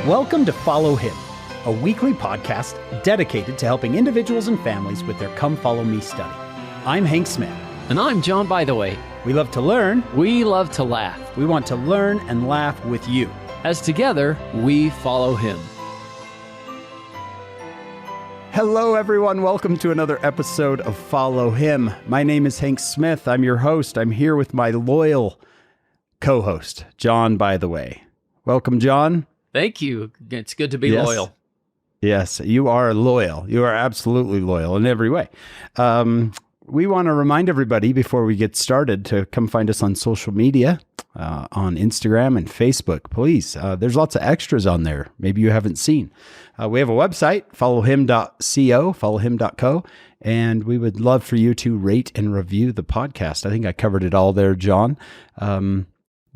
Welcome to Follow Him, a weekly podcast dedicated to helping individuals and families with their Come Follow Me study. I'm Hank Smith. And I'm John, by the way. We love to learn. We love to laugh. We want to learn and laugh with you. As together, we follow Him. Hello, everyone. Welcome to another episode of Follow Him. My name is Hank Smith. I'm your host. I'm here with my loyal co-host, John, by the way. Welcome, John. Thank you. It's good to be loyal. Yes, you are loyal. You are absolutely loyal in every way. We want to remind everybody before we get started to come find us on social media, on Instagram and Facebook, please. There's lots of extras on there. Maybe you haven't seen. We have a website, followhim.co, and we would love for you to rate and review the podcast. I think I covered it all there, John.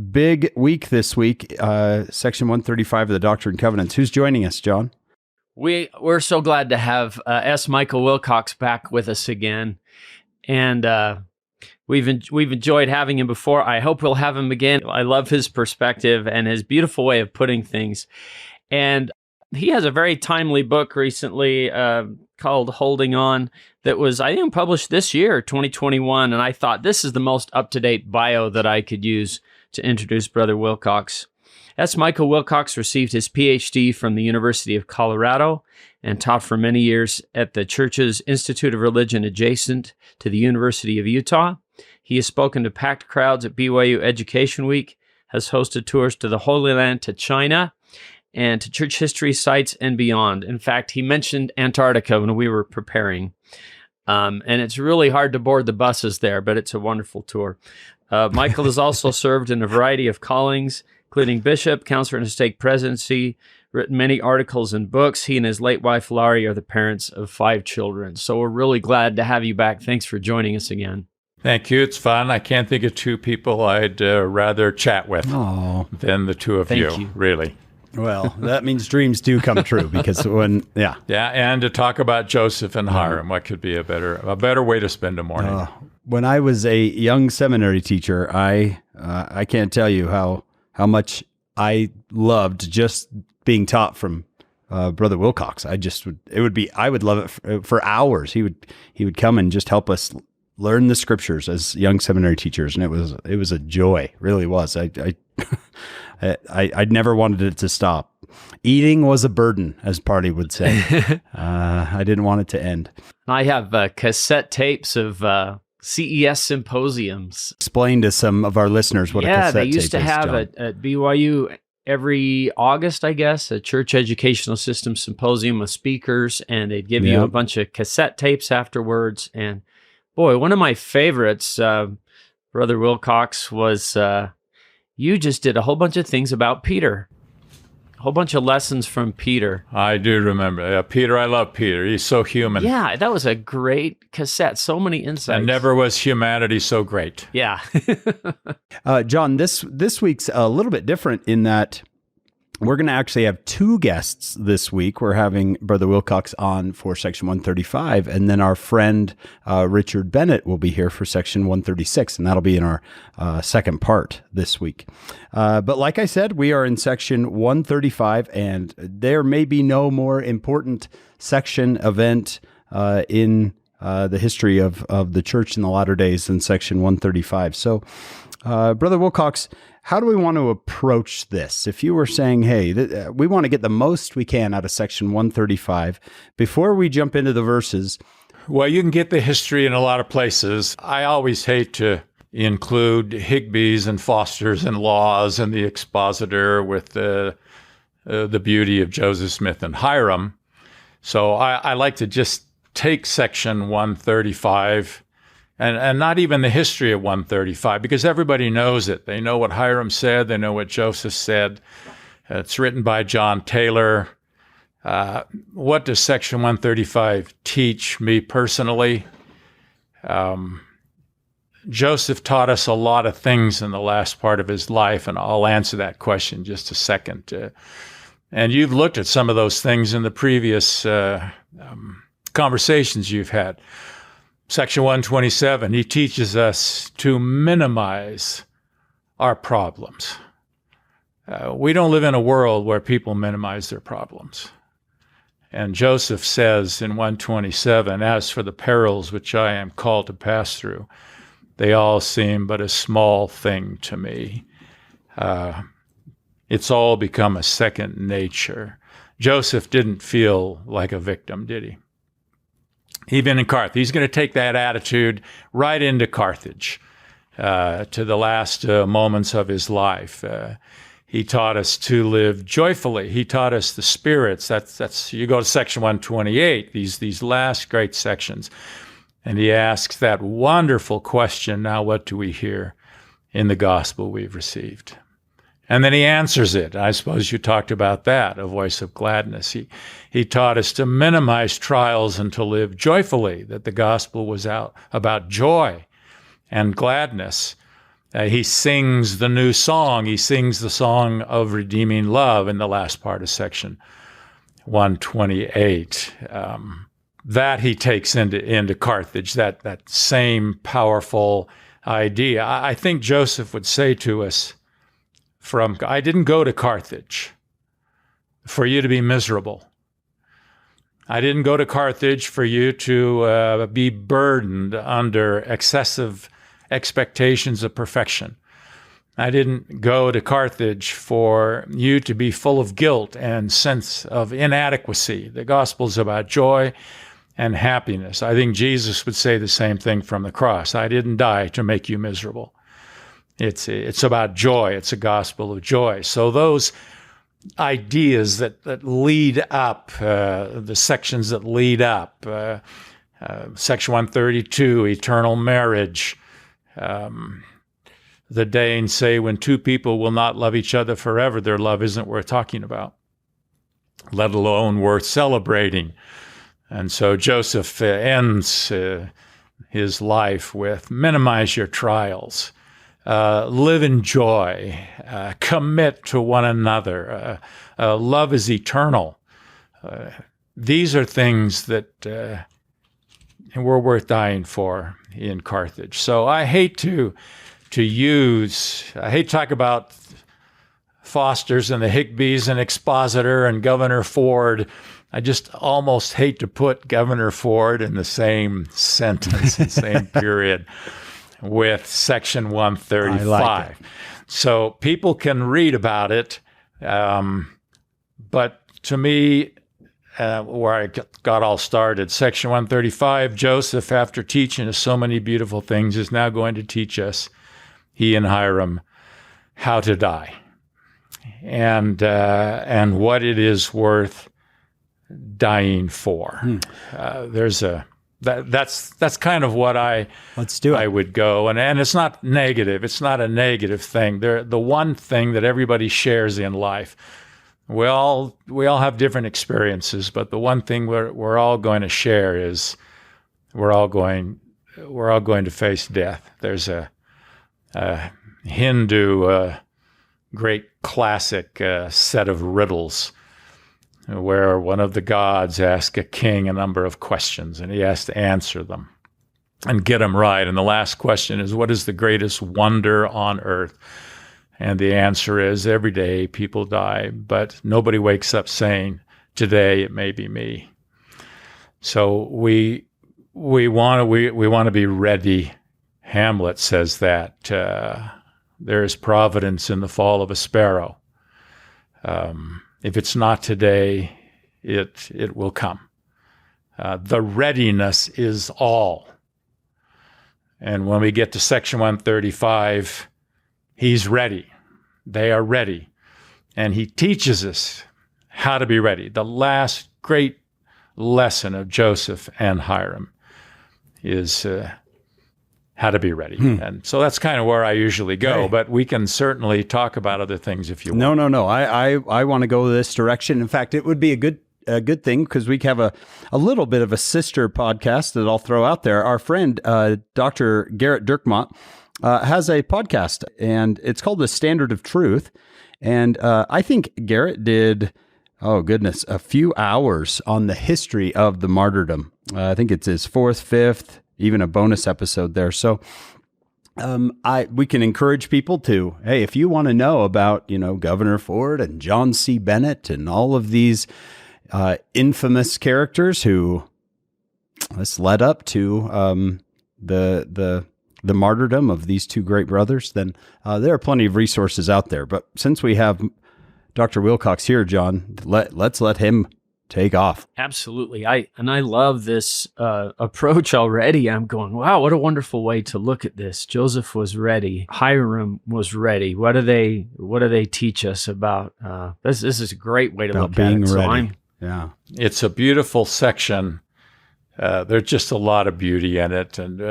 Big week this week, Section 135 of the Doctrine and Covenants. Who's joining us, John? We're so glad to have S. Michael Wilcox back with us again, and we've enjoyed having him before. I hope we'll have him again. I love his perspective and his beautiful way of putting things, and he has a very timely book recently called Holding On that was, I think, published this year, 2021, and I thought this is the most up-to-date bio that I could use to introduce Brother Wilcox. S. Michael Wilcox received his PhD from the University of Colorado and taught for many years at the Church's Institute of Religion adjacent to the University of Utah. He has spoken to packed crowds at BYU Education Week, has hosted tours to the Holy Land, to China, and to church history sites and beyond. In fact, he mentioned Antarctica when we were preparing. And it's really hard to board the buses there, but it's a wonderful tour. Michael has also served in a variety of callings, including bishop, counselor in a stake presidency, written many articles and books. He and his late wife, Laurie, are the parents of 5 children. So we're really glad to have you back. Thanks for joining us again. Thank you. It's fun. I can't think of 2 people I'd rather chat with than the 2 of you, really. Well, that means dreams do come true because Yeah, and to talk about Joseph and Hyrum, what could be a better way to spend a morning? When I was a young seminary teacher, I can't tell you how much I loved just being taught from Brother Wilcox. I would love it for hours. He would come and just help us learn the scriptures as young seminary teachers, and it was a joy. It really was. I never wanted it to stop. Eating was a burden, as Party would say. I didn't want it to end. I have cassette tapes of CES symposiums. Explain to some of our listeners what a cassette tape is. Yeah, they used to have at BYU every August, I guess, a church educational system symposium with speakers, and they'd give you a bunch of cassette tapes afterwards. And boy, one of my favorites, Brother Wilcox, was you just did a whole bunch of things about Peter. A whole bunch of lessons from Peter. I do remember. Peter, I love Peter. He's so human. Yeah, that was a great cassette. So many insights. And never was humanity so great. Yeah. John, this week's a little bit different in that we're going to actually have 2 guests this week. We're having Brother Wilcox on for Section 135, and then our friend Richard Bennett will be here for Section 136, and that'll be in our second part this week. But like I said, we are in Section 135, and there may be no more important section event in the history of the church in the latter days than Section 135. So, Brother Wilcox, how do we want to approach this? If you were saying, hey, we want to get the most we can out of Section 135, before we jump into the verses. Well, you can get the history in a lot of places. I always hate to include Higbees and Fosters and Laws and the expositor with the beauty of Joseph Smith and Hyrum. So I like to just take Section 135 and not even the history of 135, because everybody knows it. They know what Hyrum said. They know what Joseph said. It's written by John Taylor. What does Section 135 teach me personally? Joseph taught us a lot of things in the last part of his life, and I'll answer that question in just a second. And you've looked at some of those things in the previous conversations you've had. Section 127, he teaches us to minimize our problems. We don't live in a world where people minimize their problems. And Joseph says in 127, as for the perils which I am called to pass through, they all seem but a small thing to me. It's all become a second nature. Joseph didn't feel like a victim, did he? Even in Carthage, he's going to take that attitude right into Carthage, to the last moments of his life. He taught us to live joyfully. He taught us the spirits. That's you go to section 128, these last great sections, and he asks that wonderful question, now what do we hear in the gospel we've received? And then he answers it. I suppose you talked about that, a voice of gladness. He taught us to minimize trials and to live joyfully, that the gospel was out about joy and gladness. He sings the new song. He sings the song of redeeming love in the last part of section 128. That he takes into Carthage, that same powerful idea. I think Joseph would say to us, I didn't go to Carthage for you to be miserable. I didn't go to Carthage for you to be burdened under excessive expectations of perfection. I didn't go to Carthage for you to be full of guilt and sense of inadequacy. The gospel's about joy and happiness. I think Jesus would say the same thing from the cross. I didn't die to make you miserable. It's about joy. It's a gospel of joy. So those ideas that lead up, the sections that lead up, section 132, eternal marriage, the day and say when two people will not love each other forever, their love isn't worth talking about, let alone worth celebrating. And so Joseph ends his life with minimize your trials, live in joy, commit to one another, love is eternal. These are things that were worth dying for in Carthage. So I hate to talk about Foster's and the Higbees and Expositor and Governor Ford. I just almost hate to put Governor Ford in the same sentence, the same period with section 135. I like it. So people can read about it, but to me, where I got all started, section 135, Joseph, after teaching us so many beautiful things, is now going to teach us, he and Hyrum, how to die, and what it is worth dying for. That's kind of what I would go, and it's not negative. It's not a negative thing. The one thing that everybody shares in life. We all have different experiences, but the one thing we're all going to share is we're all going to face death. There's a Hindu great classic set of riddles where one of the gods asks a king a number of questions, and he has to answer them and get them right. And the last question is, what is the greatest wonder on earth? And the answer is, every day people die, but nobody wakes up saying, today it may be me. So we want to be ready. Hamlet says that there is providence in the fall of a sparrow. If it's not today, it will come. The readiness is all. And when we get to section 135, he's ready. They are ready. And he teaches us how to be ready. The last great lesson of Joseph and Hyrum is how to be ready. And so that's kind of where I usually go, but we can certainly talk about other things if you want. No. I want to go this direction. In fact, it would be a good thing because we have a little bit of a sister podcast that I'll throw out there. Our friend, Dr. Garrett Dirkmont, has a podcast, and it's called The Standard of Truth. And I think Garrett did, a few hours on the history of the martyrdom. I think it's his 4th, 5th, even a bonus episode there. So We can encourage people to, hey, if you want to know about, Governor Ford and John C. Bennett and all of these infamous characters who this led up to the martyrdom of these two great brothers, then there are plenty of resources out there. But since we have Dr. Wilcox here, John, let's let him take off. Absolutely. I love this approach already. I'm going, wow, what a wonderful way to look at this. Joseph was ready. Hyrum was ready. What do they teach us about this? This is a great way to About look being at it. ready. Yeah. It's a beautiful section. There's just a lot of beauty in it. And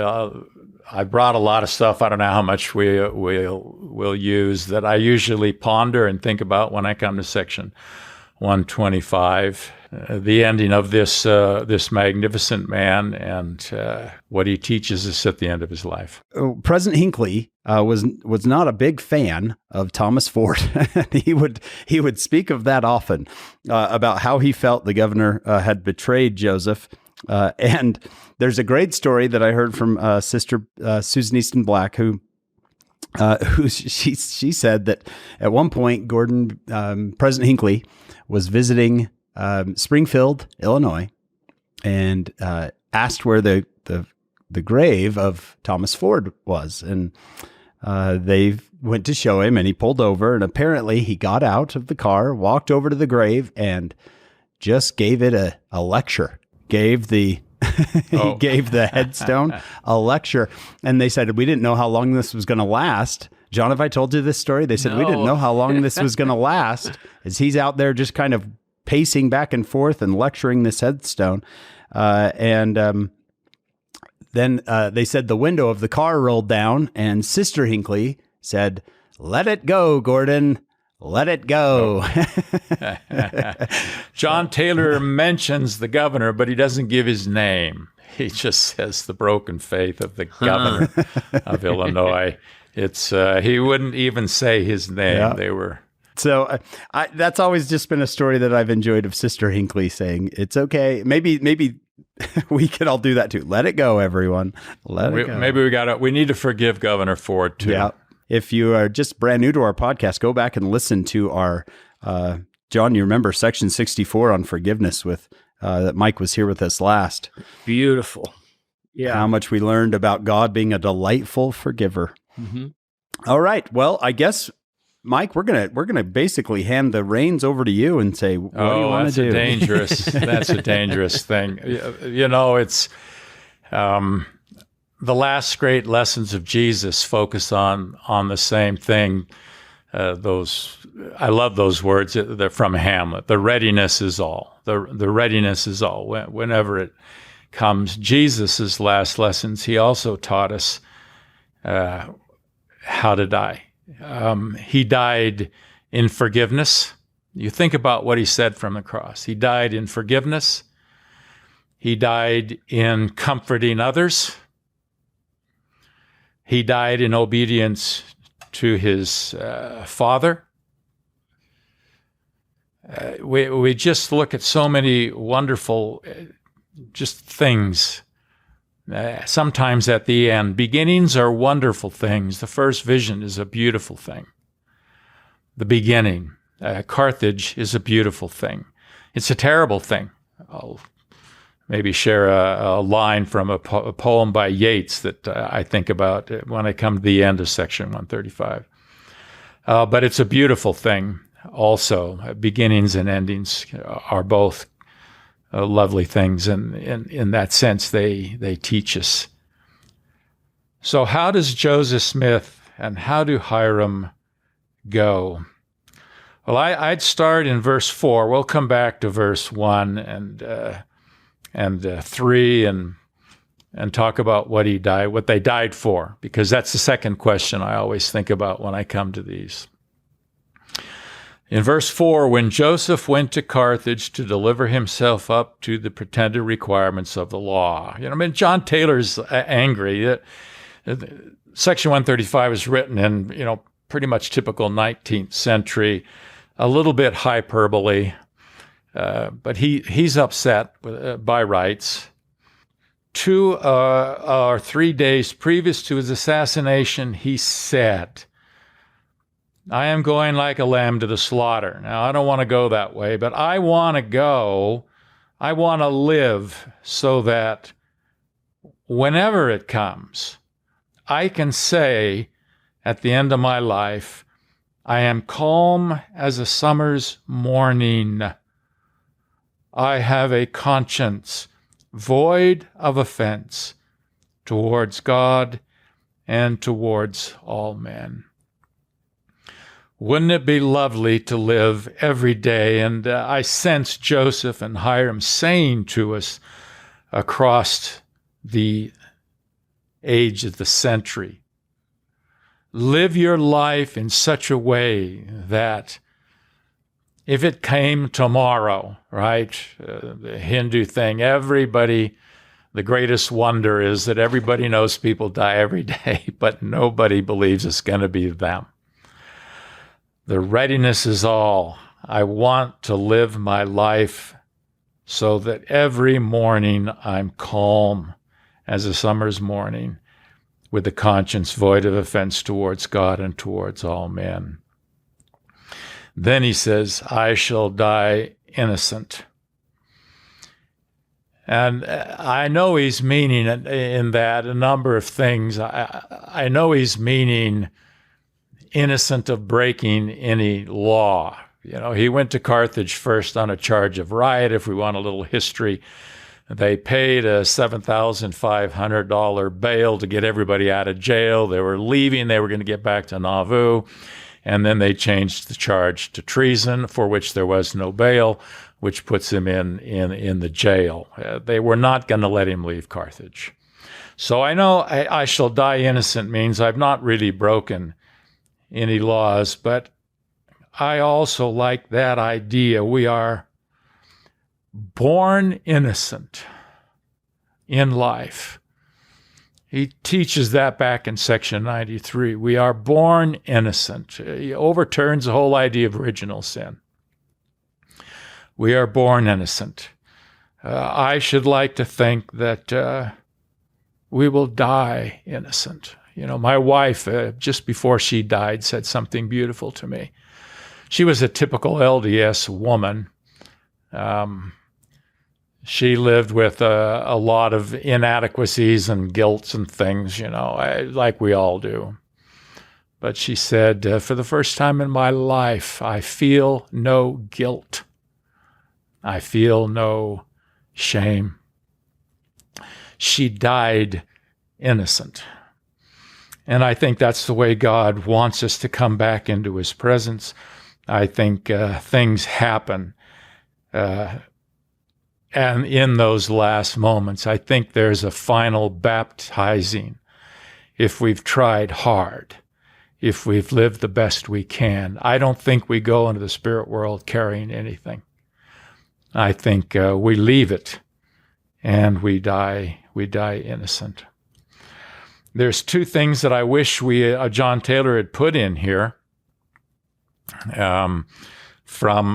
I brought a lot of stuff. I don't know how much we'll use that I usually ponder and think about when I come to section 125. The ending of this magnificent man and what he teaches us at the end of his life. President Hinckley was not a big fan of Thomas Ford. he would speak of that often about how he felt the governor had betrayed Joseph. And there's a great story that I heard from Sister Susan Easton Black, who she said that at one point President Hinckley was visiting Springfield, Illinois, and asked where the grave of Thomas Ford was. And they went to show him, and he pulled over, and apparently he got out of the car, walked over to the grave, and just gave it a lecture. Gave the headstone a lecture. And they said, we didn't know how long this was going to last. John, have I told you this story? They said, we didn't know how long this was going to last, as he's out there just kind of pacing back and forth and lecturing this headstone. Then they said the window of the car rolled down, and Sister Hinckley said, "Let it go, Gordon. Let it go." John Taylor mentions the governor, but he doesn't give his name. He just says the broken faith of the governor of Illinois. It's he wouldn't even say his name. Yeah. They were. So that's always just been a story that I've enjoyed of Sister Hinckley saying, "It's okay." Maybe we could all do that too. Let it go, everyone. Let it go. Maybe we need to forgive Governor Ford too. Yeah. If you are just brand new to our podcast, go back and listen to our, John, you remember section 64 on forgiveness with, that Mike was here with us last. Beautiful. Yeah. How much we learned about God being a delightful forgiver. Mm-hmm. All right. Well, I guess, Mike, we're gonna basically hand the reins over to you and say, what do you want to do? That's a dangerous thing. It's the last great lessons of Jesus focus on the same thing. I love those words. They're from Hamlet. The readiness is all. The readiness is all. Whenever it comes, Jesus's last lessons, he also taught us how to die. He died in forgiveness. You think about what he said from the cross. He died in forgiveness. He died in comforting others. He died in obedience to his Father. We just look at so many wonderful just things. Sometimes at the end, beginnings are wonderful things. The first vision is a beautiful thing. The beginning, Carthage, is a beautiful thing. It's a terrible thing. I'll maybe share a line from a poem by Yeats that I think about when I come to the end of section 135. But it's a beautiful thing also. Beginnings and endings are both lovely things, and in that sense, they teach us. So how does Joseph Smith and how do Hyrum go? Well, I'd start in verse 4. We'll come back to verse 1 and 3 and talk about what they died for, because that's the second question I always think about when I come to these. In verse 4, when Joseph went to Carthage to deliver himself up to the pretended requirements of the law. John Taylor's angry. Section 135 is written in, pretty much typical 19th century, a little bit hyperbole, but he's upset by rights. 2 or 3 days previous to his assassination, he said, I am going like a lamb to the slaughter. Now, I don't want to go that way, but I want to live so that whenever it comes, I can say at the end of my life, I am calm as a summer's morning. I have a conscience void of offense towards God and towards all men. Wouldn't it be lovely to live every day? And I sense Joseph and Hyrum saying to us across the age of the century, live your life in such a way that if it came tomorrow, right, the Hindu thing, the greatest wonder is that everybody knows people die every day, but nobody believes it's going to be them. The readiness is all. I want to live my life so that every morning I'm calm as a summer's morning, with a conscience void of offense towards God and towards all men. Then he says, I shall die innocent. And I know he's meaning in that a number of things. I know he's meaning innocent of breaking any law. He went to Carthage first on a charge of riot. If we want a little history, they paid a $7,500 bail to get everybody out of jail. They were leaving. They were going to get back to Nauvoo. And then they changed the charge to treason, for which there was no bail, which puts him in the jail. They were not going to let him leave Carthage. So I know I shall die innocent means I've not really broken any laws, but I also like that idea. We are born innocent in life. He teaches that back in section 93. We are born innocent. He overturns the whole idea of original sin. We are born innocent. I should like to think that we will die innocent. My wife, just before she died, said something beautiful to me. She was a typical LDS woman. She lived with a lot of inadequacies and guilts and things, like we all do. But she said, for the first time in my life, I feel no guilt. I feel no shame. She died innocent. And I think that's the way God wants us to come back into his presence. I think things happen. And in those last moments, I think there's a final baptizing if we've tried hard, if we've lived the best we can. I don't think we go into the spirit world carrying anything. I think we leave it and we die innocent. There's 2 things that I wish John Taylor had put in here from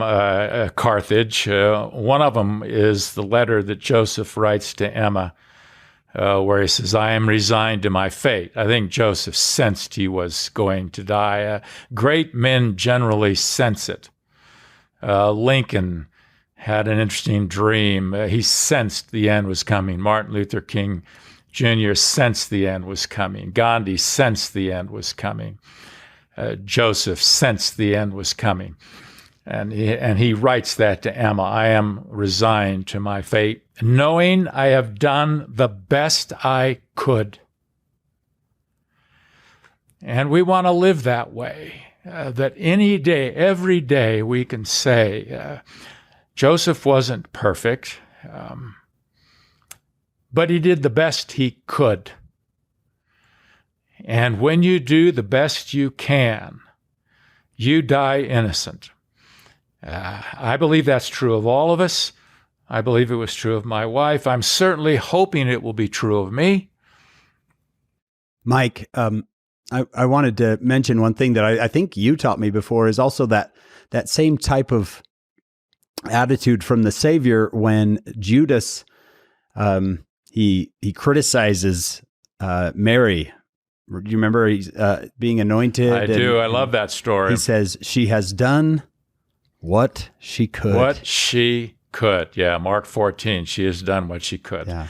Carthage. One of them is the letter that Joseph writes to Emma, where he says, I am resigned to my fate. I think Joseph sensed he was going to die. Great men generally sense it. Lincoln had an interesting dream. He sensed the end was coming. Martin Luther King Jr. sensed the end was coming. Gandhi sensed the end was coming. Joseph sensed the end was coming. And he writes that to Emma, I am resigned to my fate, knowing I have done the best I could. And we want to live that way, that any day, every day we can say, Joseph wasn't perfect, but he did the best he could. And when you do the best you can, you die innocent. I believe that's true of all of us. I believe it was true of my wife. I'm certainly hoping it will be true of me. Mike, I wanted to mention one thing that I think you taught me before is also that same type of attitude from the Savior when Judas, he criticizes Mary. Do you remember he's being anointed? I do. I love that story. He says she has done what she could. What she could. Yeah, Mark 14. She has done what she could. Yeah.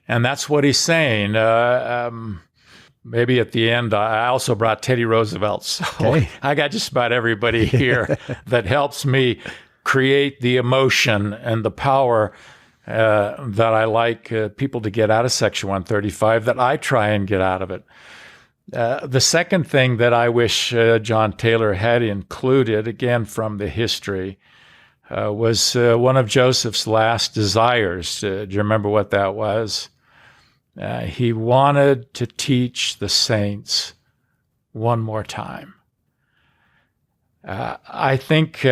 And that's what he's saying. Maybe at the end, I also brought Teddy Roosevelt. So Okay. I got just about everybody here that helps me create the emotion and the power that I like people to get out of Section 135, that I try and get out of it. The second thing that I wish John Taylor had included, again from the history, was one of Joseph's last desires. Do you remember what that was? He wanted to teach the saints one more time. I think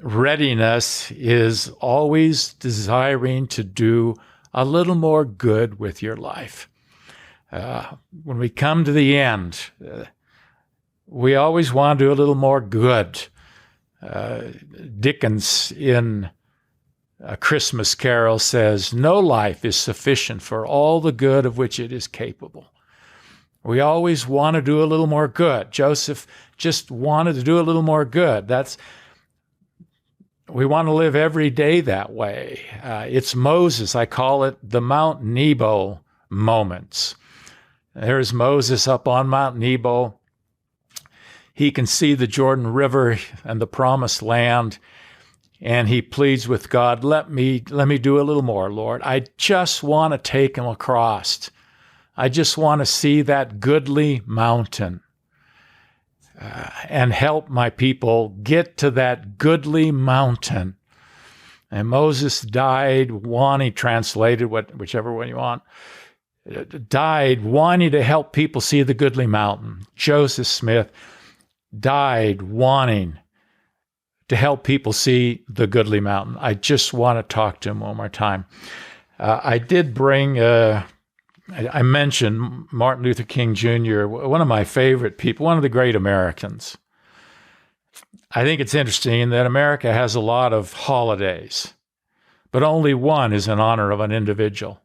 readiness is always desiring to do a little more good with your life. When we come to the end, we always want to do a little more good. Dickens in A Christmas Carol says, "No life is sufficient for all the good of which it is capable." We always want to do a little more good. Joseph just wanted to do a little more good. We want to live every day that way. It's Moses. I call it the Mount Nebo moments. There's Moses up on Mount Nebo. He can see the Jordan River and the Promised Land, and he pleads with God, let me do a little more, Lord. I just want to take him across. I just want to see that goodly mountain and help my people get to that goodly mountain. And Moses died wanting, translated, whichever one you want, died wanting to help people see the goodly mountain. Joseph Smith died wanting to help people see the goodly mountain. I just want to talk to him one more time. I did bring, I mentioned Martin Luther King Jr., one of my favorite people, one of the great Americans. I think it's interesting that America has a lot of holidays, but only one is in honor of an individual.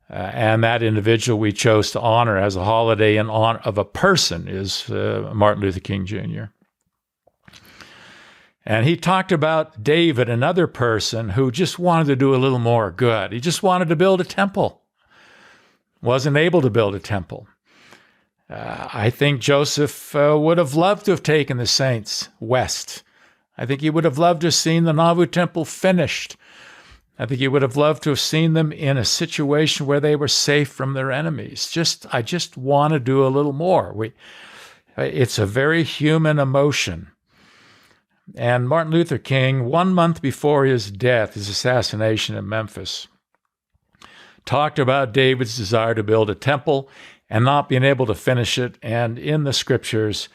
And that individual we chose to honor as a holiday in honor of a person is Martin Luther King Jr. And he talked about David, another person who just wanted to do a little more good. He just wanted to build a temple. Wasn't able to build a temple. I think Joseph would have loved to have taken the saints west. I think he would have loved to have seen the Nauvoo temple finished. I think he would have loved to have seen them in a situation where they were safe from their enemies. I just want to do a little more. It's a very human emotion. And Martin Luther King, 1 month before his death, his assassination in Memphis, talked about David's desire to build a temple and not being able to finish it. And in the scriptures,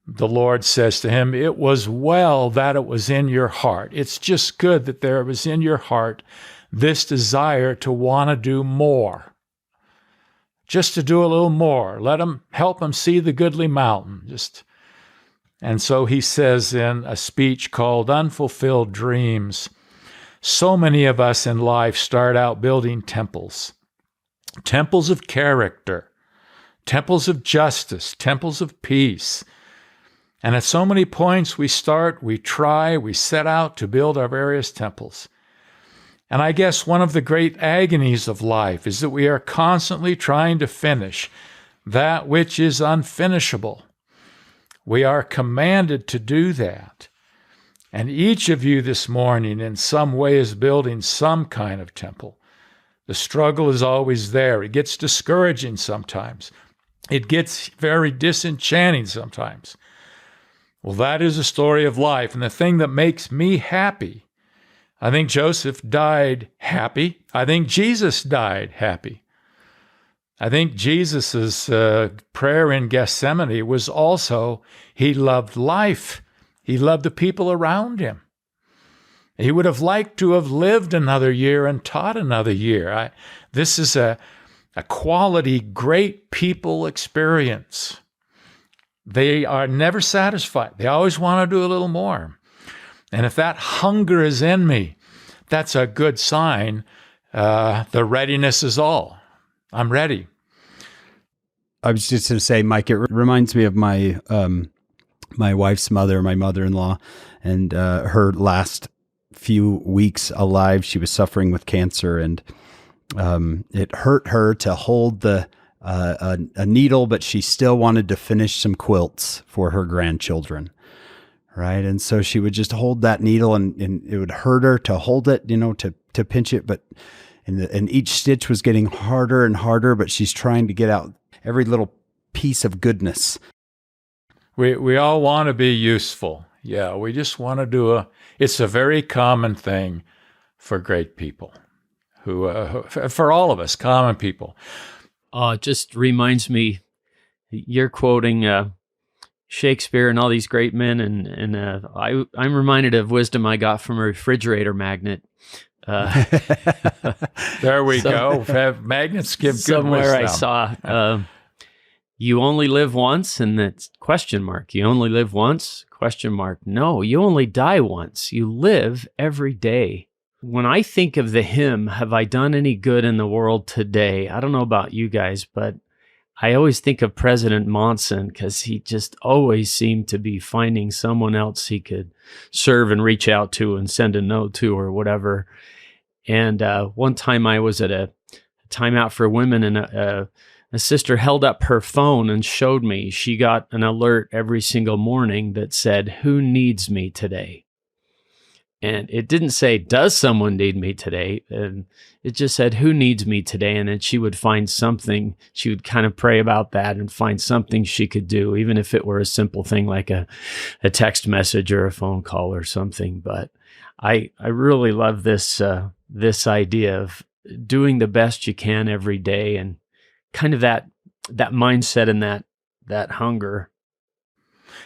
the Lord says to him, "It was well that it was in your heart." It's just good that there was in your heart this desire to want to do more. Just to do a little more. Help him see the goodly mountain. And so he says in a speech called Unfulfilled Dreams, so many of us in life start out building temples. Temples of character, temples of justice, temples of peace. And at so many points we start, we try, we set out to build our various temples. And I guess one of the great agonies of life is that we are constantly trying to finish that which is unfinishable. We are commanded to do that. And each of you this morning in some way is building some kind of temple. The struggle is always there. It gets discouraging sometimes. It gets very disenchanting sometimes. Well, that is a story of life. And the thing that makes me happy, I think Joseph died happy. I think Jesus died happy. I think Jesus' prayer in Gethsemane was also, he loved life. He loved the people around him. He would have liked to have lived another year and taught another year. This is a quality, great people experience. They are never satisfied. They always want to do a little more. And if that hunger is in me, that's a good sign The readiness is all. I'm ready. I was just going to say, Mike, it reminds me of my my wife's mother, my mother-in-law, and her last few weeks alive. She was suffering with cancer, and it hurt her to hold a needle, but she still wanted to finish some quilts for her grandchildren. Right. And so she would just hold that needle, and it would hurt her to hold it, to pinch it. But, and each stitch was getting harder and harder, but she's trying to get out every little piece of goodness. We all want to be useful. Yeah. We just want to do it's a very common thing for great people for all of us, common people. It just reminds me, you're quoting Shakespeare and all these great men, and I'm reminded of wisdom I got from a refrigerator magnet. There we go. Magnets give good wisdom. Somewhere I saw, you only live once, and that's question mark. You only live once? Question mark. No, you only die once. You live every day. When I think of the hymn, "Have I done any good in the world today?" I don't know about you guys, but I always think of President Monson, because he just always seemed to be finding someone else he could serve and reach out to and send a note to or whatever. And one time I was at a timeout for women, and a sister held up her phone and showed me she got an alert every single morning that said, "Who needs me today?" And it didn't say, "Does someone need me today?" And it just said, "Who needs me today?" And then she would find something. She would kind of pray about that and find something she could do, even if it were a simple thing like a text message or a phone call or something. But I really love this idea of doing the best you can every day, and kind of that mindset and that hunger.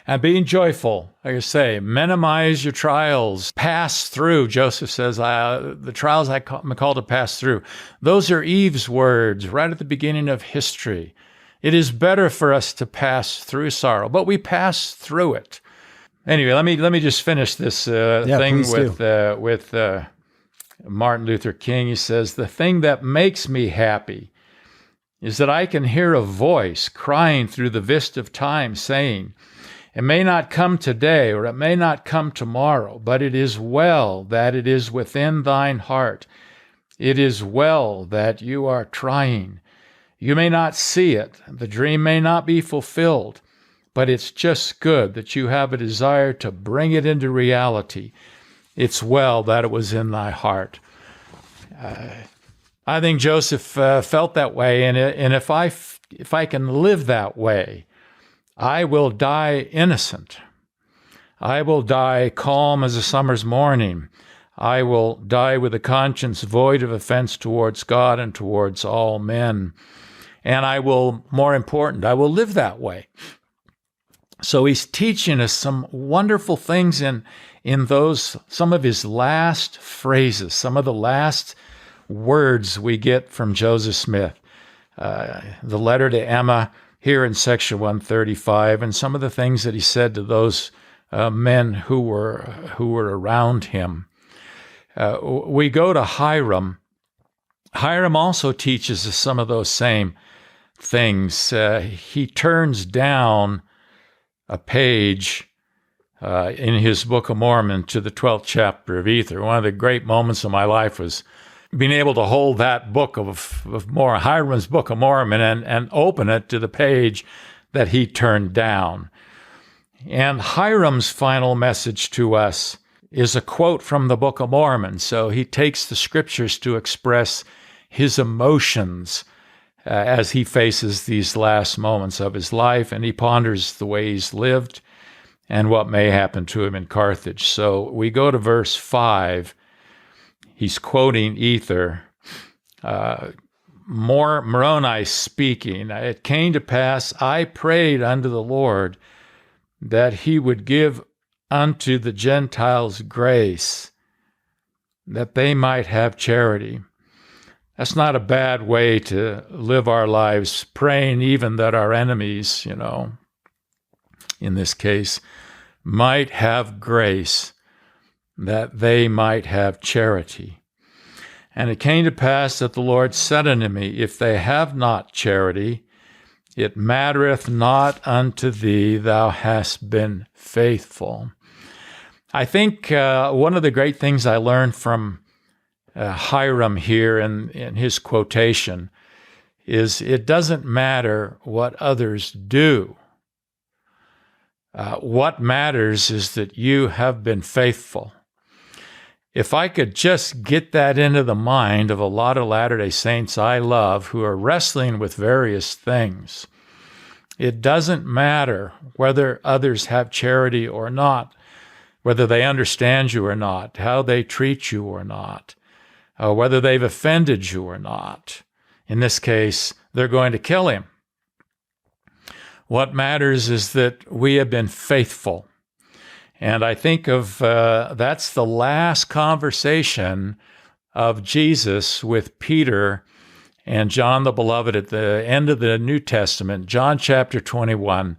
And being joyful, like I say, minimize your trials, pass through. Joseph says, the trials I'm called to pass through. Those are Eve's words right at the beginning of history. It is better for us to pass through sorrow, but we pass through it. Anyway, let me just finish this thing with Martin Luther King. He says, "The thing that makes me happy is that I can hear a voice crying through the vista of time saying, 'It may not come today, or it may not come tomorrow, but it is well that it is within thine heart. It is well that you are trying. You may not see it, the dream may not be fulfilled, but it's just good that you have a desire to bring it into reality. It's well that it was in thy heart.'" I think Joseph felt that way, and if I can live that way, I will die innocent. I will die calm as a summer's morning. I will die with a conscience void of offense towards God and towards all men. And I will, more important, I will live that way. So he's teaching us some wonderful things in some of his last phrases, some of the last words we get from Joseph Smith. The letter to Emma, here in section 135, and some of the things that he said to those men who were around him. We go to Hyrum. Hyrum also teaches us some of those same things. He turns down a page in his Book of Mormon to the 12th chapter of Ether. One of the great moments of my life was being able to hold that book of Hyrum's Book of Mormon and open it to the page that he turned down. And Hyrum's final message to us is a quote from the Book of Mormon. So he takes the scriptures to express his emotions as he faces these last moments of his life, and he ponders the way he's lived and what may happen to him in Carthage. So we go to verse 5. He's quoting Ether, Moroni speaking. "It came to pass, I prayed unto the Lord that he would give unto the Gentiles grace, that they might have charity." That's not a bad way to live our lives, praying even that our enemies, in this case, might have grace, that they might have charity. And it came to pass that the Lord said unto me, If they have not charity, it mattereth not unto thee, thou hast been faithful. I think one of the great things I learned from Hyrum here in his quotation is it doesn't matter what others do. What matters is that you have been faithful. If I could just get that into the mind of a lot of Latter-day Saints I love who are wrestling with various things, it doesn't matter whether others have charity or not, whether they understand you or not, how they treat you or not, whether they've offended you or not. In this case, they're going to kill him. What matters is that we have been faithful. And I think of that's the last conversation of Jesus with Peter and John the Beloved at the end of the New Testament, John chapter 21,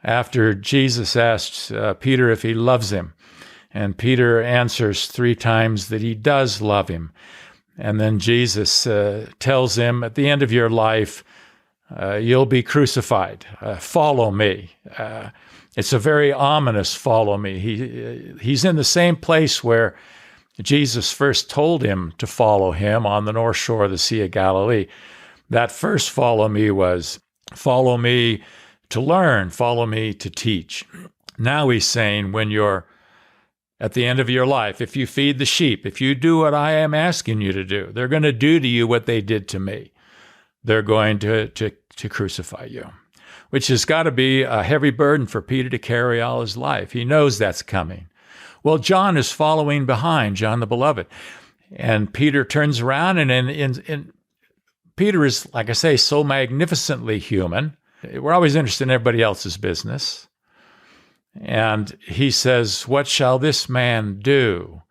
after Jesus asks Peter if he loves him. And Peter answers 3 times that he does love him. And then Jesus tells him, at the end of your life, you'll be crucified. Follow me. It's a very ominous follow me. He's in the same place where Jesus first told him to follow him on the north shore of the Sea of Galilee. That first follow me was follow me to learn, follow me to teach. Now he's saying when you're at the end of your life, if you feed the sheep, if you do what I am asking you to do, they're going to do to you what they did to me. They're going to crucify you, which has got to be a heavy burden for Peter to carry all his life. He knows that's coming. Well, John is following behind, John the Beloved. And Peter turns around, and Peter is, like I say, so magnificently human. We're always interested in everybody else's business. And he says, what shall this man do?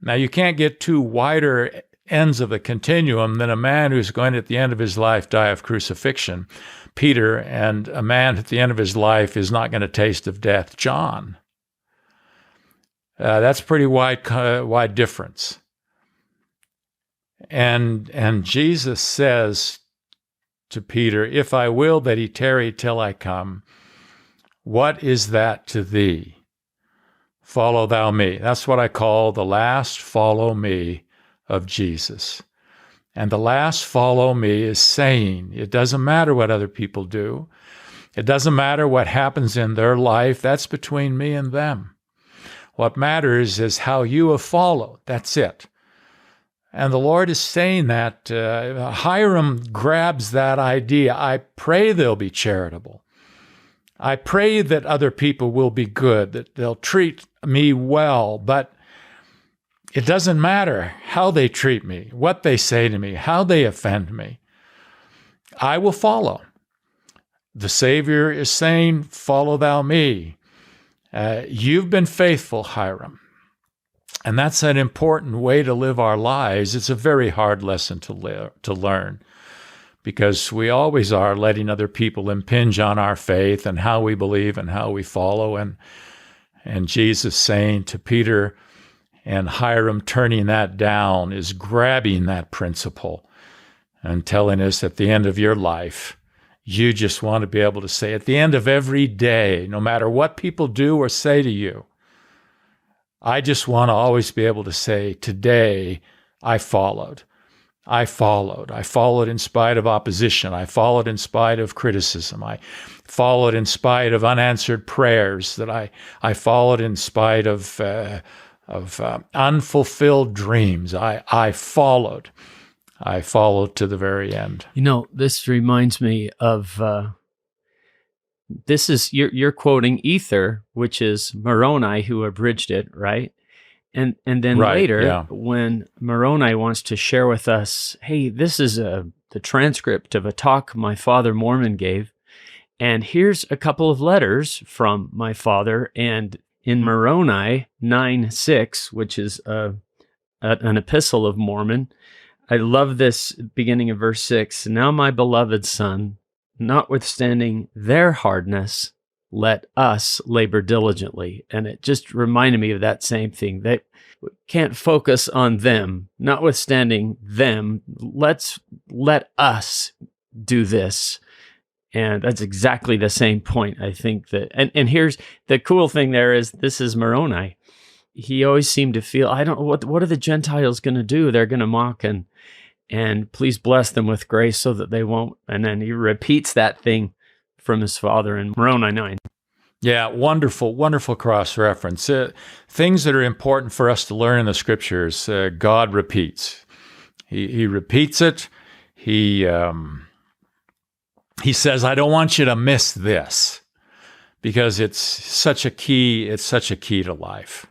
Now, you can't get two wider ends of the continuum than a man who's going to, at the end of his life, die of crucifixion, Peter, and a man at the end of his life is not going to taste of death, John. That's a pretty wide difference. And Jesus says to Peter, if I will that he tarry till I come, what is that to thee? Follow thou me. That's what I call the last follow me of Jesus. And the last follow me is saying, it doesn't matter what other people do. It doesn't matter what happens in their life. That's between me and them. What matters is how you have followed. That's it. And the Lord is saying that. Hyrum grabs that idea. I pray they'll be charitable. I pray that other people will be good, that they'll treat me well, but it doesn't matter how they treat me, what they say to me, how they offend me. I will follow. The Savior is saying, follow thou me. You've been faithful, Hyrum. And that's an important way to live our lives. It's a very hard lesson to learn, because we always are letting other people impinge on our faith and how we believe and how we follow. And Jesus saying to Peter, and Hyrum turning that down, is grabbing that principle and telling us at the end of your life, you just want to be able to say at the end of every day, no matter what people do or say to you, I just want to always be able to say, today I followed. I followed. I followed in spite of opposition. I followed in spite of criticism. I followed in spite of unanswered prayers. That I followed in spite of unfulfilled dreams. I followed. I followed to the very end. You know, this reminds me of this is you're quoting Ether, which is Moroni who abridged it, right? And then right, later, yeah. when Moroni wants to share with us, hey, this is the transcript of a talk my father Mormon gave, and here's a couple of letters from my father. And in Moroni 9:6, which is an epistle of Mormon, I love this beginning of verse 6. Now, my beloved son, notwithstanding their hardness, let us labor diligently. And it just reminded me of that same thing. They can't focus on them, notwithstanding them. Let us do this. And that's exactly the same point, I think. And here's the cool thing there is, this is Moroni. He always seemed to feel, I don't know, what are the Gentiles going to do? They're going to mock, and please bless them with grace so that they won't. And then he repeats that thing from his father in Moroni 9. Yeah, wonderful, wonderful cross-reference. Things that are important for us to learn in the Scriptures, God repeats. He repeats it. He says, I don't want you to miss this, because it's such a key to life.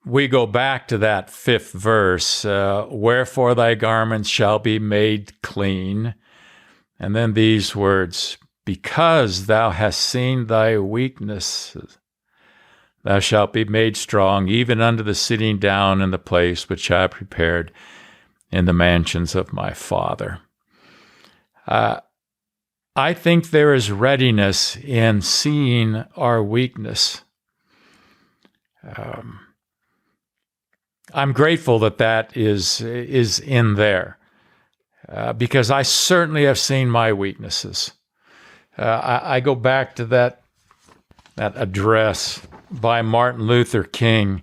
We go back to that 5th verse, wherefore thy garments shall be made clean. And then these words, because thou hast seen thy weakness, thou shalt be made strong, even unto the sitting down in the place which I prepared in the mansions of my Father. I think there is readiness in seeing our weakness. I'm grateful that is in there, because I certainly have seen my weaknesses. I go back to that address by Martin Luther King.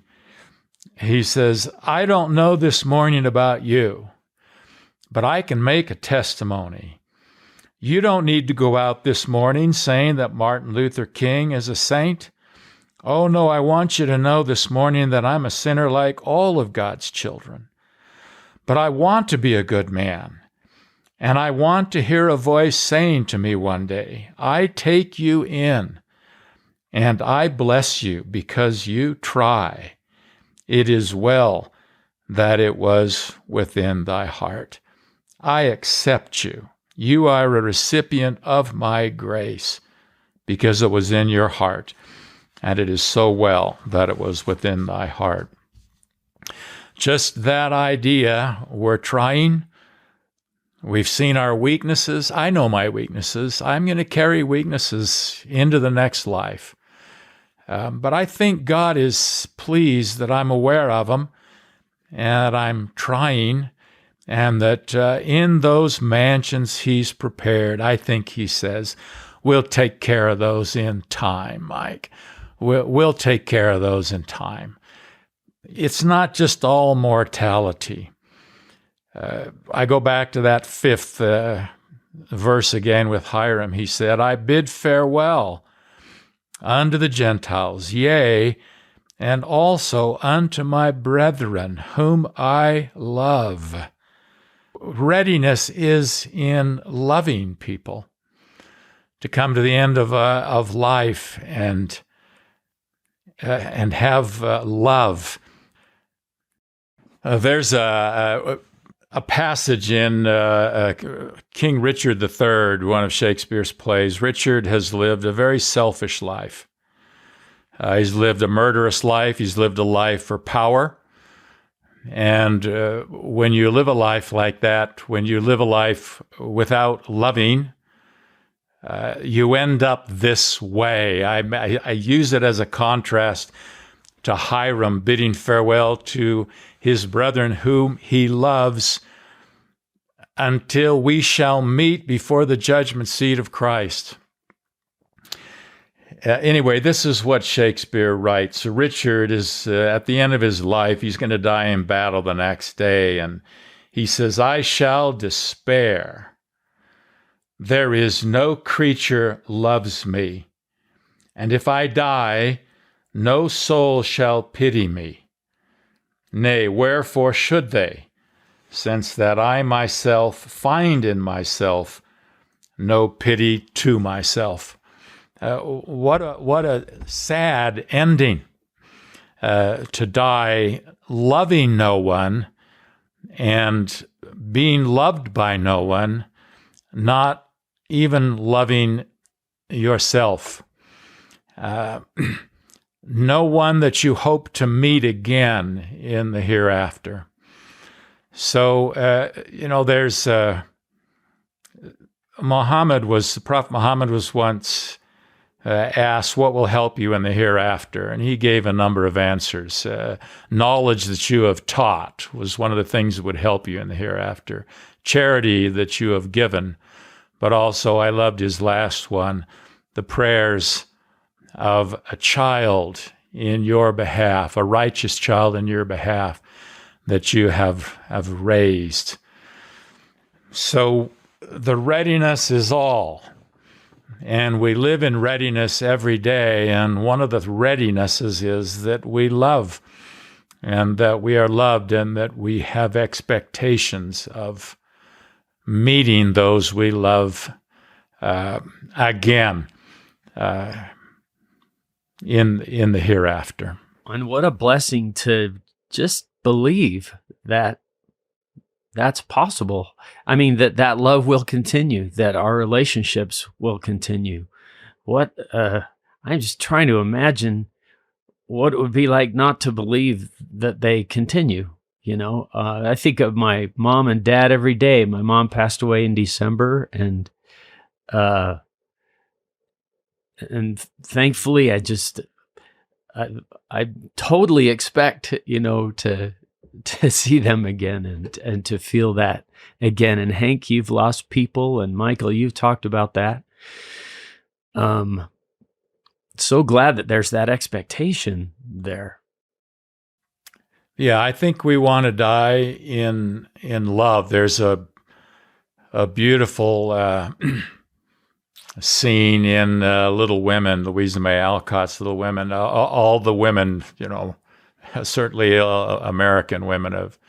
He says, I don't know this morning about you, but I can make a testimony. You don't need to go out this morning saying that Martin Luther King is a saint. Oh, no, I want you to know this morning that I'm a sinner like all of God's children. But I want to be a good man. And I want to hear a voice saying to me one day, I take you in, and I bless you because you try. It is well that it was within thy heart. I accept you. You are a recipient of my grace because it was in your heart. And it is so well that it was within thy heart. Just that idea, we're trying. We've seen our weaknesses. I know my weaknesses. I'm going to carry weaknesses into the next life. But I think God is pleased that I'm aware of them and I'm trying, and that in those mansions he's prepared, I think he says, we'll take care of those in time, Mike. We'll take care of those in time. It's not just all mortality. I go back to that 5th verse again with Hyrum. He said, I bid farewell unto the Gentiles, yea, and also unto my brethren, whom I love. Readiness is in loving people to come to the end of life and have love. There's a passage in King Richard III, one of Shakespeare's plays. Richard has lived a very selfish life. He's lived a murderous life. He's lived a life for power. And when you live a life like that, when you live a life without loving, you end up this way. I use it as a contrast to Hyrum bidding farewell to his brethren whom he loves until we shall meet before the judgment seat of Christ. Anyway, this is what Shakespeare writes. Richard is at the end of his life. He's going to die in battle the next day. And he says, I shall despair. There is no creature loves me. And if I die, no soul shall pity me. Nay, wherefore should they? Since that I myself find in myself no pity to myself. What a sad ending, to die loving no one and being loved by no one, not even loving yourself. No one that you hope to meet again in the hereafter. So, there's Prophet Muhammad was once asked, what will help you in the hereafter? And he gave a number of answers. Knowledge that you have taught was one of the things that would help you in the hereafter. Charity that you have given. But also, I loved his last one, the prayers of a child in your behalf, a righteous child in your behalf that you have raised. So the readiness is all. And we live in readiness every day. And one of the readinesses is that we love, and that we are loved, and that we have expectations of meeting those we love again in the hereafter. And what a blessing to just believe that that's possible. I mean, that love will continue, that our relationships will continue. I'm just trying to imagine what it would be like not to believe that they continue. I think of my mom and dad every day. My mom passed away in December, and thankfully, I totally expect, to see them again and to feel that again. And Hank, you've lost people, and Michael, you've talked about that. So glad that there's that expectation there. Yeah, I think we want to die in love. There's a beautiful scene in Little Women, Louisa May Alcott's Little Women. All the women, certainly American women, have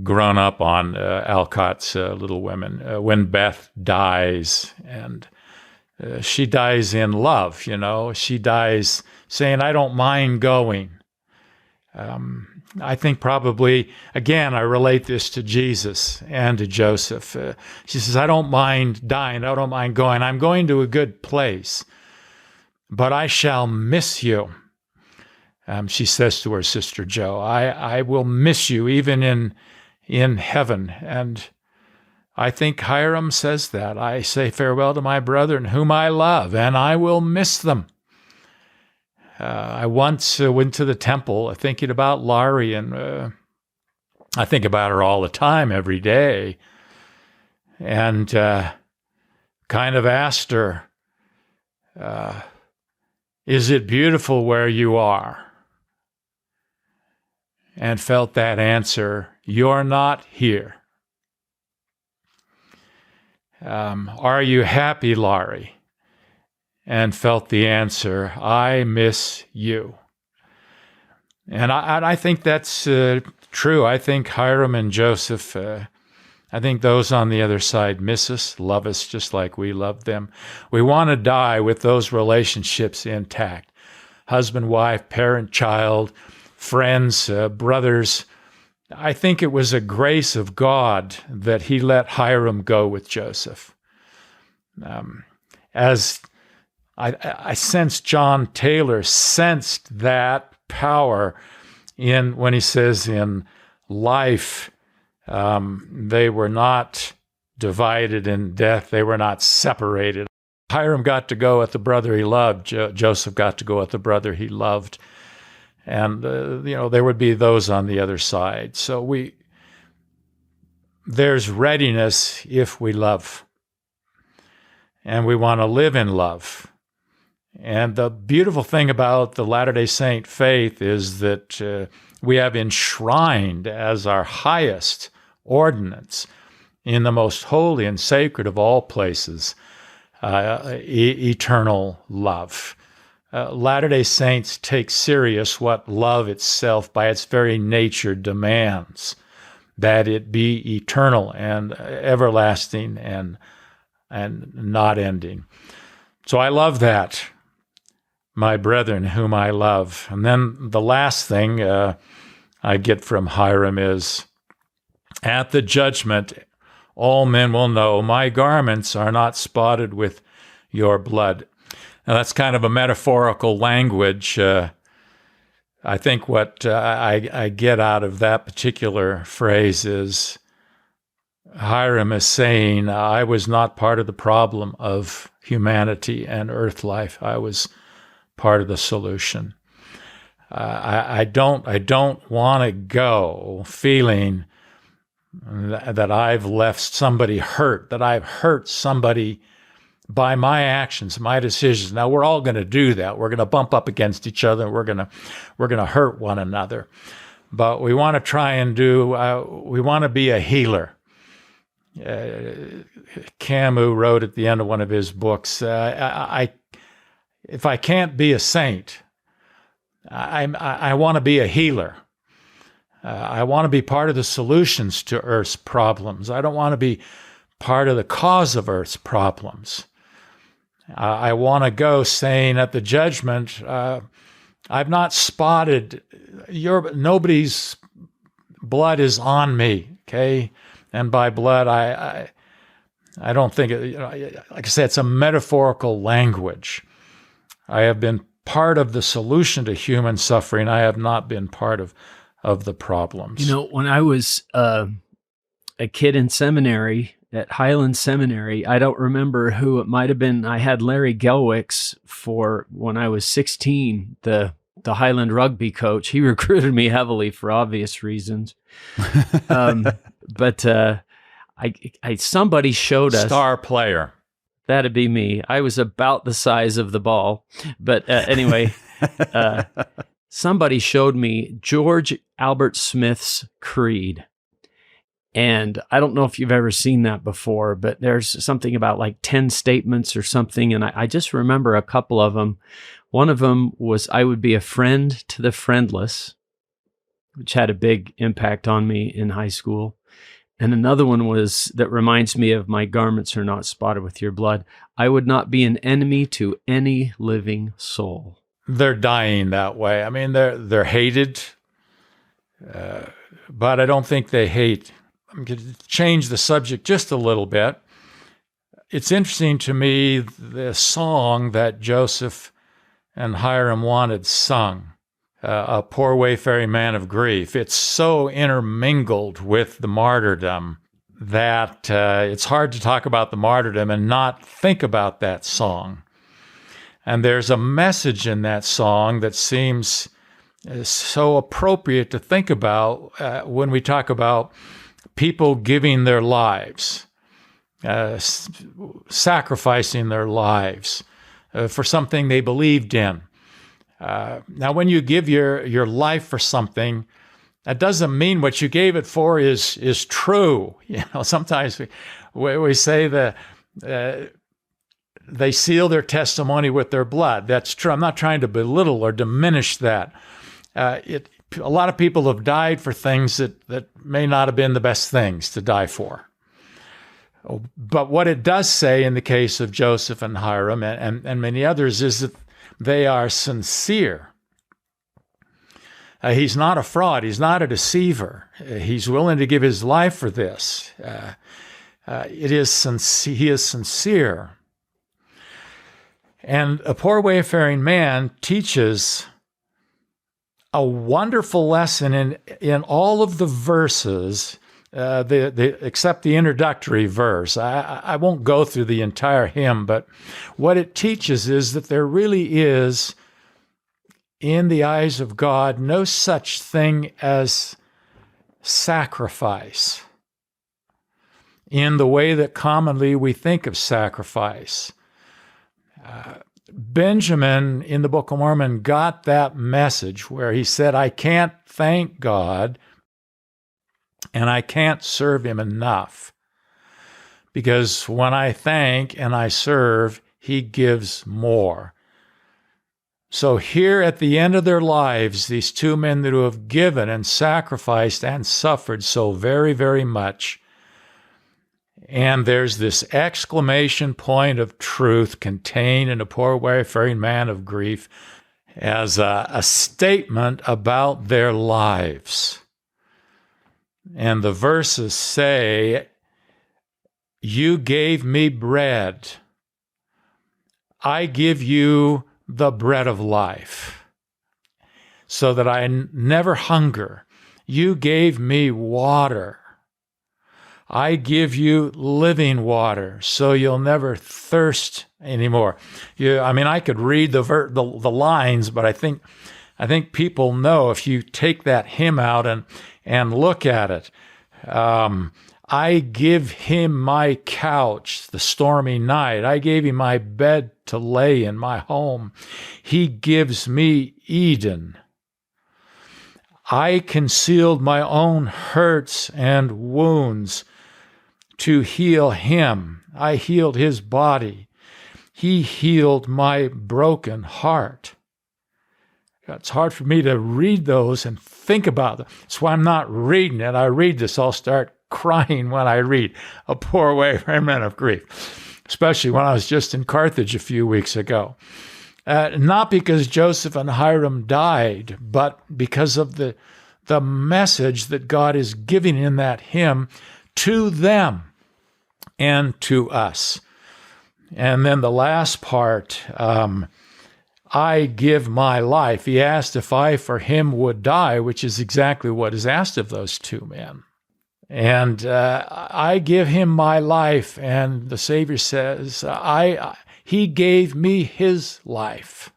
grown up on Alcott's Little Women. When Beth dies, and she dies in love, she dies saying, I don't mind going. I think probably, again, I relate this to Jesus and to Joseph. She says, I don't mind dying. I don't mind going. I'm going to a good place, but I shall miss you. She says to her sister Jo, I will miss you even in heaven. And I think Hyrum says that. I say farewell to my brethren whom I love, and I will miss them. I once went to the temple thinking about Laurie, and I think about her all the time, every day, and kind of asked her, is it beautiful where you are? And felt that answer, you're not here. Are you happy, Laurie? And felt the answer, I miss you. And I think that's true. I think Hyrum and Joseph, I think those on the other side miss us, love us just like we love them. We want to die with those relationships intact. Husband, wife, parent, child, friends, brothers. I think it was a grace of God that he let Hyrum go with Joseph. As I sensed John Taylor sensed that power when he says in life, they were not divided, in death they were not separated. Hyrum got to go with the brother he loved. Joseph got to go with the brother he loved. And, there would be those on the other side. So there's readiness if we love. And we want to live in love. And the beautiful thing about the Latter-day Saint faith is that we have enshrined as our highest ordinance in the most holy and sacred of all places, eternal love. Latter-day Saints take serious what love itself by its very nature demands, that it be eternal and everlasting and not ending. So I love that. My brethren whom I love. And then the last thing I get from Hyrum is, at the judgment, all men will know my garments are not spotted with your blood. Now that's kind of a metaphorical language. I think what I get out of that particular phrase is Hyrum is saying, I was not part of the problem of humanity and earth life. I was part of the solution. I don't want to go feeling that I've left somebody hurt, that I've hurt somebody by my actions, my decisions. Now, we're all going to do that. We're going to bump up against each other. We're going to hurt one another. But we want to try and we want to be a healer. Camus wrote at the end of one of his books, if I can't be a saint, I want to be a healer. I want to be part of the solutions to Earth's problems. I don't want to be part of the cause of Earth's problems. I want to go saying at the judgment, I've not spotted nobody's blood is on me, okay? And by blood, I don't think, like I said, it's a metaphorical language. I have been part of the solution to human suffering. I have not been part of the problems. When I was a kid in seminary, at Highland Seminary, I don't remember who it might have been. I had Larry Gelwicks for when I was 16, the Highland rugby coach. He recruited me heavily for obvious reasons. But somebody showed us. Star player. That'd be me. I was about the size of the ball. But anyway, somebody showed me George Albert Smith's Creed. And I don't know if you've ever seen that before, but there's something about like 10 statements or something. And I just remember a couple of them. One of them was, I would be a friend to the friendless, which had a big impact on me in high school. And another one was, that reminds me of, my garments are not spotted with your blood. I would not be an enemy to any living soul. They're dying that way. I mean, they're hated, but I don't think they hate. I'm going to change the subject just a little bit. It's interesting to me, the song that Joseph and Hyrum wanted sung, a poor wayfaring man of grief. It's so intermingled with the martyrdom that it's hard to talk about the martyrdom and not think about that song. And there's a message in that song that seems so appropriate to think about when we talk about people giving their lives, sacrificing their lives for something they believed in. Now, when you give your life for something, that doesn't mean what you gave it for is true. Sometimes we say that they seal their testimony with their blood. That's true. I'm not trying to belittle or diminish that. A lot of people have died for things that may not have been the best things to die for. But what it does say in the case of Joseph and Hyrum and many others is that they are sincere. He's not a fraud. He's not a deceiver. He's willing to give his life for this. He is sincere. And a poor wayfaring man teaches a wonderful lesson in all of the verses, except the introductory verse. I won't go through the entire hymn, but what it teaches is that there really is, in the eyes of God, no such thing as sacrifice in the way that commonly we think of sacrifice. Benjamin in the Book of Mormon got that message where he said, I can't thank God and I can't serve him enough, because when I thank and I serve, he gives more. So here at the end of their lives, these two men that have given and sacrificed and suffered so very, very much, and there's this exclamation point of truth contained in a poor wayfaring man of grief as a statement about their lives. And the verses say, you gave me bread. I give you the bread of life, so that I never hunger. You gave me water. I give you living water, so you'll never thirst anymore. I could read the lines, but I think people know if you take that hymn out and look at it. I give him my couch, the stormy night. I gave him my bed to lay in my home. He gives me Eden. I concealed my own hurts and wounds to heal him. I healed his body. He healed my broken heart. It's hard for me to read those and think about them. That's why I'm not reading it. I read this, I'll start crying when I read A Poor Wayfaring Man of Grief, especially when I was just in Carthage a few weeks ago. Not because Joseph and Hyrum died, but because of the message that God is giving in that hymn to them and to us. And then the last part, I give my life. He asked if I for him would die, which is exactly what is asked of those two men. And I give him my life, and the Savior says, he gave me his life.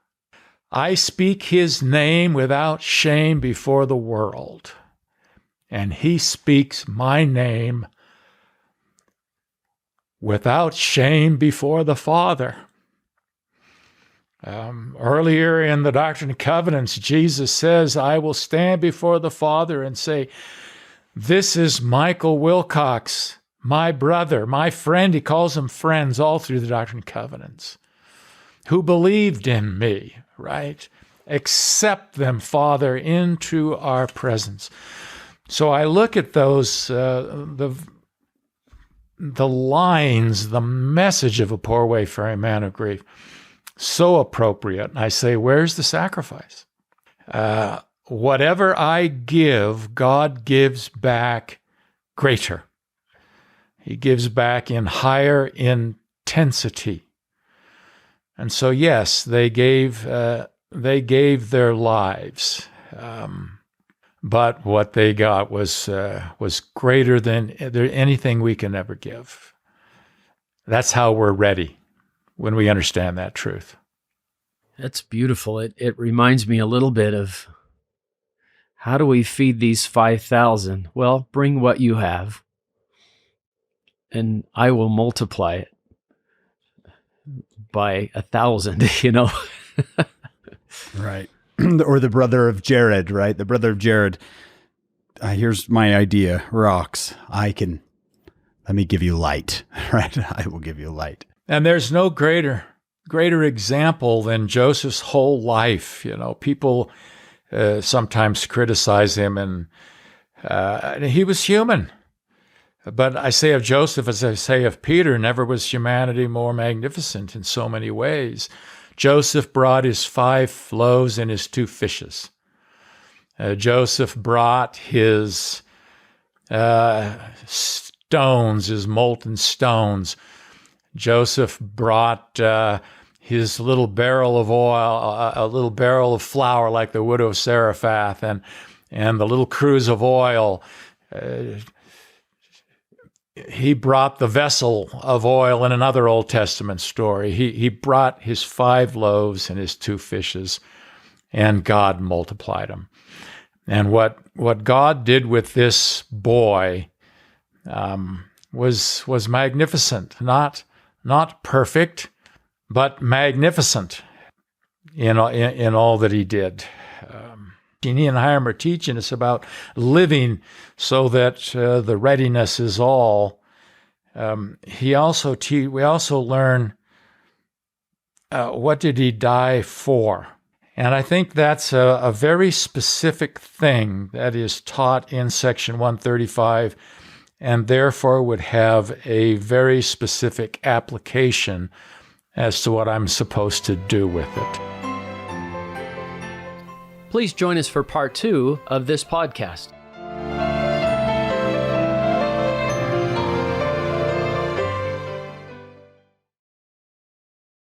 I speak his name without shame before the world, and he speaks my name without shame before the Father. Earlier in the Doctrine and Covenants, Jesus says, I will stand before the Father and say, this is Michael Wilcox, my brother, my friend. He calls them friends all through the Doctrine and Covenants, who believed in me, right? Accept them, Father, into our presence. So I look at those, the lines, the message of A Poor Wayfaring Man of Grief, so appropriate. And I say, where's the sacrifice? Whatever I give, God gives back greater. He gives back in higher intensity. And so, yes, they gave their lives, but what they got was greater than anything we can ever give. That's how we're ready when we understand that truth. That's beautiful. It reminds me a little bit of, how do we feed these 5,000? Well, bring what you have, and I will multiply it by 1,000, Right. Or the brother of Jared, right? The brother of Jared, here's my idea, rocks. Let me give you light, right? I will give you light. And there's no greater example than Joseph's whole life. People sometimes criticize him, and he was human. But I say of Joseph, as I say of Peter, never was humanity more magnificent in so many ways. Joseph brought his 5 loaves and his 2 fishes. Joseph brought his stones, his molten stones. Joseph brought his little barrel of oil, a little barrel of flour like the widow of Zarephath, and the little cruse of oil. He brought the vessel of oil in another Old Testament story. He brought his 5 loaves and his 2 fishes, and God multiplied them. And what God did with this boy was magnificent, not perfect, but magnificent in all that he did. He and Hyrum are teaching us about living so that the readiness is all. We also learn what did he die for? And I think that's a very specific thing that is taught in section 135, and therefore would have a very specific application as to what I'm supposed to do with it. Please join us for part 2 of this podcast.